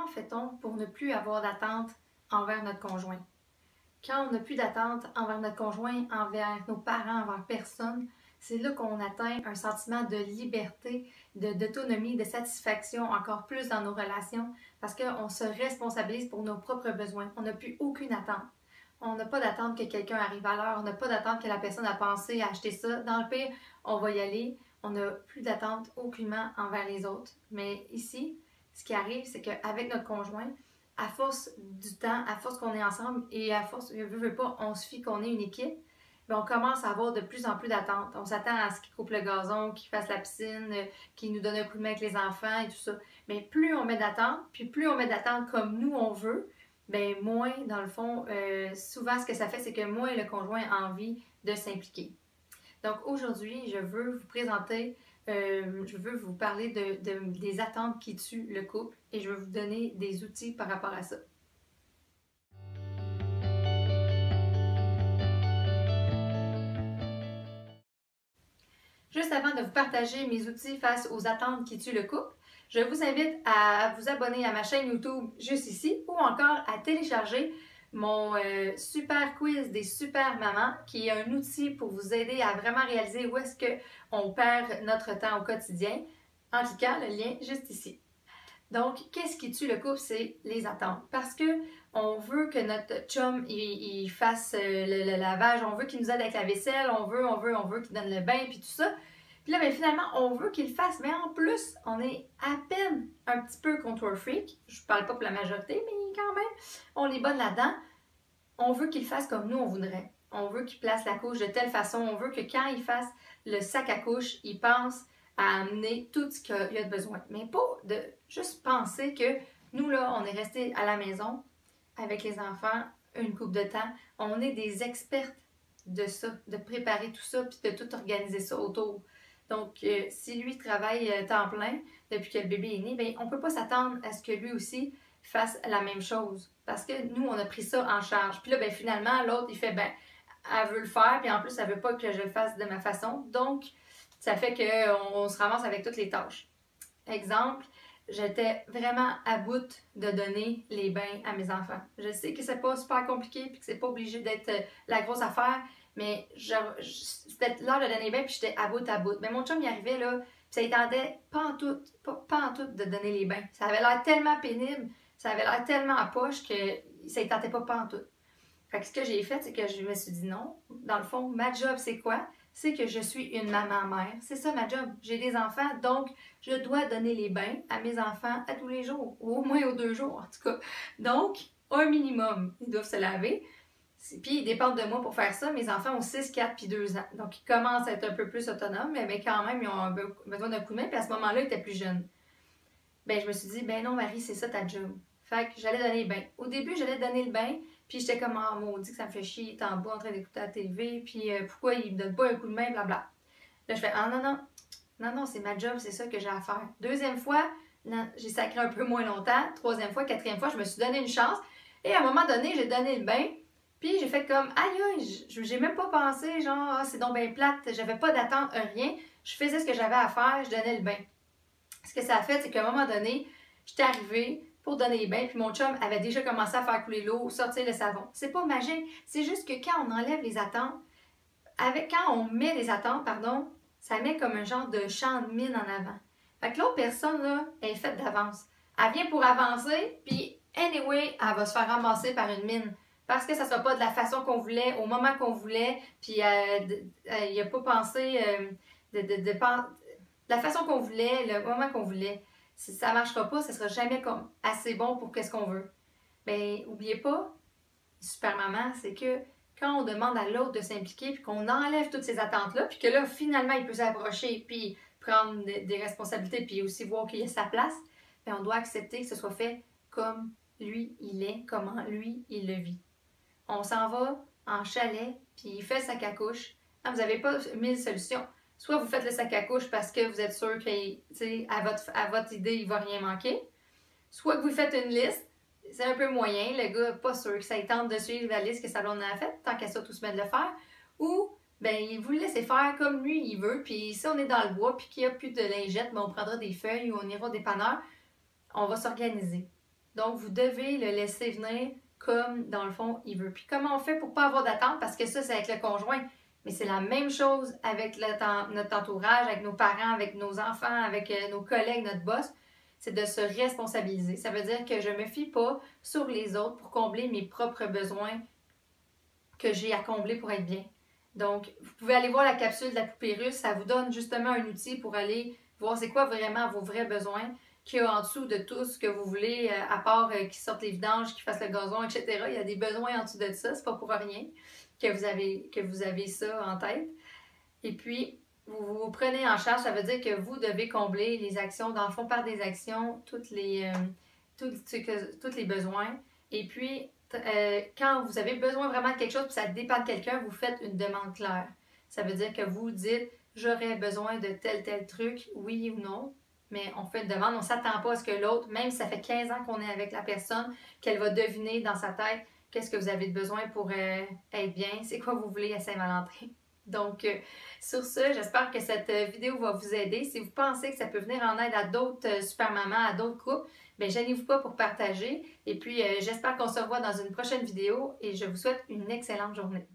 fait-on pour ne plus avoir d'attente envers notre conjoint? Quand on n'a plus d'attente envers notre conjoint, envers nos parents, envers personne, c'est là qu'on atteint un sentiment de liberté, d'autonomie, de satisfaction encore plus dans nos relations parce qu'on se responsabilise pour nos propres besoins. On n'a plus aucune attente. On n'a pas d'attente que quelqu'un arrive à l'heure. On n'a pas d'attente que la personne a pensé à acheter ça. Dans le pire, on va y aller. On n'a plus d'attente aucunement envers les autres. Mais ici, ce qui arrive, c'est qu'avec notre conjoint, à force du temps, à force qu'on est ensemble et à force, veut pas, on se fie qu'on est une équipe, bien, on commence à avoir de plus en plus d'attentes. On s'attend à ce qu'il coupe le gazon, qu'il fasse la piscine, qu'il nous donne un coup de main avec les enfants et tout ça. Mais plus on met d'attentes, puis plus on met d'attentes comme nous on veut, bien moins, dans le fond, souvent ce que ça fait, c'est que moins le conjoint a envie de s'impliquer. Donc aujourd'hui, je veux vous présenter, je veux vous parler des attentes qui tuent le couple et je veux vous donner des outils par rapport à ça. Juste avant de vous partager mes outils face aux attentes qui tuent le couple, je vous invite à vous abonner à ma chaîne YouTube juste ici ou encore à télécharger mon super quiz des super mamans qui est un outil pour vous aider à vraiment réaliser où est-ce qu'on perd notre temps au quotidien en cliquant le lien juste ici. Donc, qu'est-ce qui tue le couple? C'est les attentes. Parce que on veut que notre chum il fasse le lavage, on veut qu'il nous aide avec la vaisselle, on veut qu'il donne le bain, puis tout ça. Puis là, bien, finalement, on veut qu'il le fasse, mais en plus, on est à peine un petit peu control freak. Je parle pas pour la majorité, mais quand même, on est bonne là-dedans. On veut qu'il fasse comme nous, on voudrait. On veut qu'il place la couche de telle façon. On veut que quand il fasse le sac à couche, il pense à amener tout ce qu'il a de besoin. Mais pas de juste penser que nous, là, on est restés à la maison avec les enfants une couple de temps. On est des expertes de ça, de préparer tout ça, puis de tout organiser ça autour. Donc, si lui travaille temps plein depuis que le bébé est né, bien, on ne peut pas s'attendre à ce que lui aussi fasse la même chose. Parce que nous, on a pris ça en charge. Puis là, bien, finalement, l'autre, il fait, ben, elle veut le faire, puis en plus, elle veut pas que je le fasse de ma façon. Donc, ça fait qu'on se ramasse avec toutes les tâches. Exemple, j'étais vraiment à bout de donner les bains à mes enfants. Je sais que c'est pas super compliqué, puis que c'est pas obligé d'être la grosse affaire, mais c'était l'heure de donner les bains, puis j'étais à bout. Mais mon chum, il arrivait, là, puis ça lui tentait pas en tout de donner les bains. Ça avait l'air tellement pénible, ça avait l'air tellement à poche que ça lui tentait pas en tout. Fait que ce que j'ai fait, c'est que je me suis dit non. Dans le fond, ma job, c'est quoi? C'est que je suis une maman-mère. C'est ça ma job. J'ai des enfants, donc je dois donner les bains à mes enfants à tous les jours, ou au moins aux 2 jours en tout cas. Donc, un minimum, ils doivent se laver. Puis ils dépendent de moi pour faire ça. Mes enfants ont 6, 4 puis 2 ans. Donc, ils commencent à être un peu plus autonomes, mais quand même, ils ont besoin d'un coup de main. Puis à ce moment-là, ils étaient plus jeunes. Ben, je me suis dit, ben non, Marie, c'est ça ta job. Fait que j'allais donner le bain. Au début, j'allais donner le bain, puis j'étais comme, oh maudit que ça me fait chier, il est en bas en train d'écouter la TV, puis pourquoi il me donne pas un coup de main, blabla. Là, je fais, ah non, c'est ma job, c'est ça que j'ai à faire. Deuxième fois, j'ai sacré un peu moins longtemps. Troisième fois, quatrième fois, je me suis donné une chance. Et à un moment donné, j'ai donné le bain, puis j'ai fait comme, aïe, j'ai même pas pensé, genre, ah, c'est donc bien plate, j'avais pas d'attente, rien. Je faisais ce que j'avais à faire, je donnais le bain. Ce que ça a fait, c'est qu'à un moment donné, j'étais arrivée pour donner les bains, puis mon chum avait déjà commencé à faire couler l'eau, sortir le savon. C'est pas magique, c'est juste que quand on enlève les attentes, quand on met les attentes, pardon, ça met comme un genre de champ de mine en avant. Fait que l'autre personne, là, elle est faite d'avance. Elle vient pour avancer, puis anyway, elle va se faire ramasser par une mine. Parce que ça ne sera pas de la façon qu'on voulait, au moment qu'on voulait, puis il n'a pas pensé de la façon qu'on voulait, le moment qu'on voulait. Si ça ne marchera pas, ça ne sera jamais comme assez bon pour qu'est-ce qu'on veut. Bien, n'oubliez pas, super maman, c'est que quand on demande à l'autre de s'impliquer, puis qu'on enlève toutes ces attentes-là, puis que là, finalement, il peut s'approcher, puis prendre des responsabilités, puis aussi voir qu'il y a sa place, bien, on doit accepter que ce soit fait comme lui, il est, comment lui, il le vit. On s'en va en chalet, puis il fait le sac à couche. Ah, vous n'avez pas 1000 solutions. Soit vous faites le sac à couche parce que vous êtes sûr qu'à votre idée, il ne va rien manquer. Soit que vous faites une liste, c'est un peu moyen, le gars pas sûr que ça tente de suivre la liste que sa blonde a faite, tant qu'à ça, tout se met de le faire. Ou, ben, vous le laissez faire comme lui, il veut, puis si on est dans le bois, puis qu'il n'y a plus de lingettes, ben, on prendra des feuilles ou on ira au dépanneur, on va s'organiser. Donc, vous devez le laisser venir comme, dans le fond, il veut. Puis comment on fait pour pas avoir d'attente? Parce que ça, c'est avec le conjoint. Mais c'est la même chose avec notre entourage, avec nos parents, avec nos enfants, avec nos collègues, notre boss. C'est de se responsabiliser. Ça veut dire que je ne me fie pas sur les autres pour combler mes propres besoins que j'ai à combler pour être bien. Donc, vous pouvez aller voir la capsule de la poupée russe. Ça vous donne justement un outil pour aller voir c'est quoi vraiment vos vrais besoins qu'il y a en dessous de tout ce que vous voulez, à part qu'ils sortent les vidanges, qu'ils fassent le gazon, etc. Il y a des besoins en dessous de ça. C'est pas pour rien que vous avez ça en tête. Et puis, vous prenez en charge, ça veut dire que vous devez combler les actions, dans le fond, par des actions, tous les besoins. Et puis, quand vous avez besoin vraiment de quelque chose, puis ça dépend de quelqu'un, vous faites une demande claire. Ça veut dire que vous dites, j'aurais besoin de tel truc, oui ou non. Mais on fait une demande, on ne s'attend pas à ce que l'autre, même si ça fait 15 ans qu'on est avec la personne, qu'elle va deviner dans sa tête qu'est-ce que vous avez besoin pour être bien, c'est quoi vous voulez à Saint-Valentin. Donc, sur ce, j'espère que cette vidéo va vous aider. Si vous pensez que ça peut venir en aide à d'autres super mamans, à d'autres couples, bien, gênez-vous pas pour partager. Et puis, j'espère qu'on se revoit dans une prochaine vidéo et je vous souhaite une excellente journée.